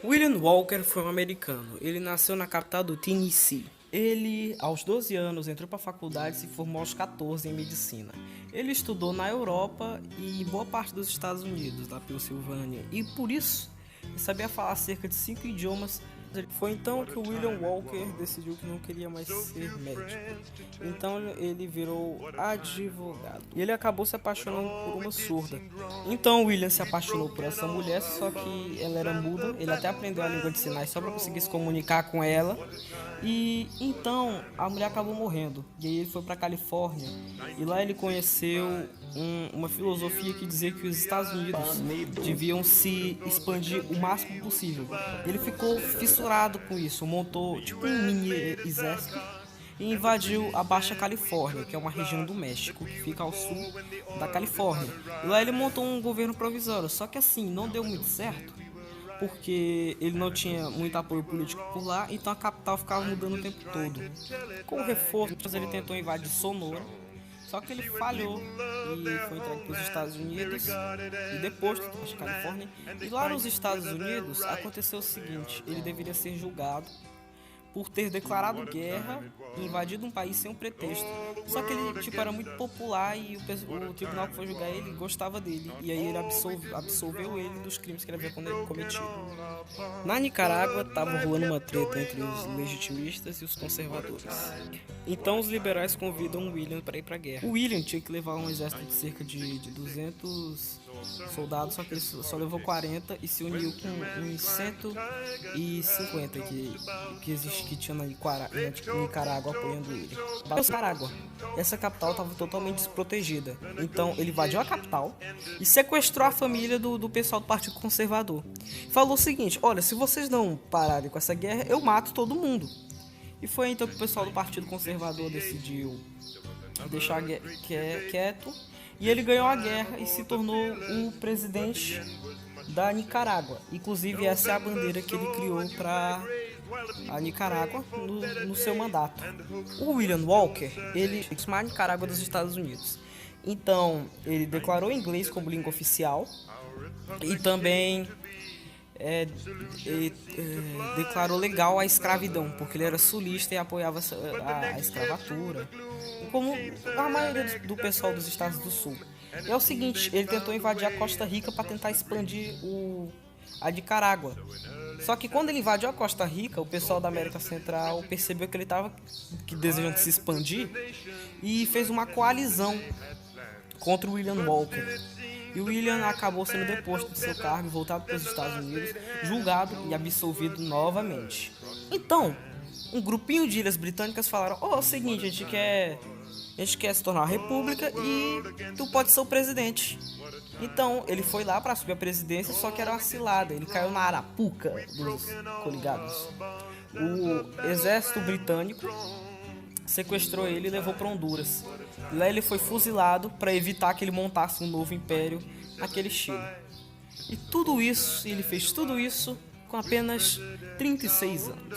William Walker foi um americano. Ele nasceu na capital do Tennessee. Ele, aos 12 anos, entrou para a faculdade e se formou aos 14 em medicina. Ele estudou na Europa e em boa parte dos Estados Unidos, da Pensilvânia, e por isso ele sabia falar cerca de 5 idiomas. Foi então que o William Walker decidiu que não queria mais ser médico. Então ele virou advogado. E ele acabou se apaixonando por uma surda. Então o William se apaixonou por essa mulher, só que ela era muda. Ele até aprendeu a língua de sinais só para conseguir se comunicar com ela. E então a mulher acabou morrendo. E aí ele foi para Califórnia. E lá ele conheceu uma filosofia que dizia que os Estados Unidos deviam se expandir o máximo possível. Ele ficou fissurado com isso, montou tipo um mini exército e invadiu a Baixa Califórnia, que é uma região do México que fica ao sul da Califórnia. E lá ele montou um governo provisório, só que assim, não deu muito certo, porque ele não tinha muito apoio político por lá, então a capital ficava mudando o tempo todo. Com reforços, ele tentou invadir Sonora, só que ele falhou e foi entregue para os Estados Unidos e depois para a Califórnia. E lá nos Estados Unidos aconteceu o seguinte: ele deveria ser julgado por ter declarado guerra e invadido um país sem um pretexto. Só que ele era muito popular e o tribunal que foi julgar ele gostava dele. E aí ele absolveu ele dos crimes que ele havia cometido. Na Nicarágua estava rolando uma treta entre os legitimistas e os conservadores. Então os liberais convidam o William para ir para a guerra. O William tinha que levar um exército de cerca de 200 soldados, só que ele só levou 40 e se uniu com uns 150 que tinha na Nicarágua apoiando ele. Nicarágua, essa capital estava totalmente desprotegida. Então ele invadiu a capital e sequestrou a família do pessoal do Partido Conservador. Falou o seguinte: olha, se vocês não pararem com essa guerra, eu mato todo mundo. E foi então que o pessoal do Partido Conservador decidiu deixar quieto. E ele ganhou a guerra e se tornou o presidente da Nicarágua. Inclusive essa é a bandeira que ele criou para a Nicarágua no seu mandato. O William Walker, ele é a Nicarágua dos Estados Unidos. Então ele declarou inglês como língua oficial e também declarou legal a escravidão, porque ele era sulista e apoiava a escravatura, como a maioria do pessoal dos estados do sul. E é o seguinte, ele tentou invadir a Costa Rica para tentar expandir a Nicarágua. Só que quando ele invadiu a Costa Rica, o pessoal da América Central percebeu que ele estava desejando se expandir e fez uma coalizão contra o William Walker. E o William acabou sendo deposto do seu cargo e voltado para os Estados Unidos, julgado e absolvido novamente. Então, um grupinho de ilhas britânicas falaram: é o seguinte, a gente quer se tornar uma república e tu pode ser o presidente. Então, ele foi lá para assumir a presidência, só que era uma cilada, ele caiu na arapuca dos coligados. O exército britânico sequestrou ele e levou para Honduras. Lá ele foi fuzilado para evitar que ele montasse um novo império naquele Chile. E tudo isso, ele fez tudo isso com apenas 36 anos.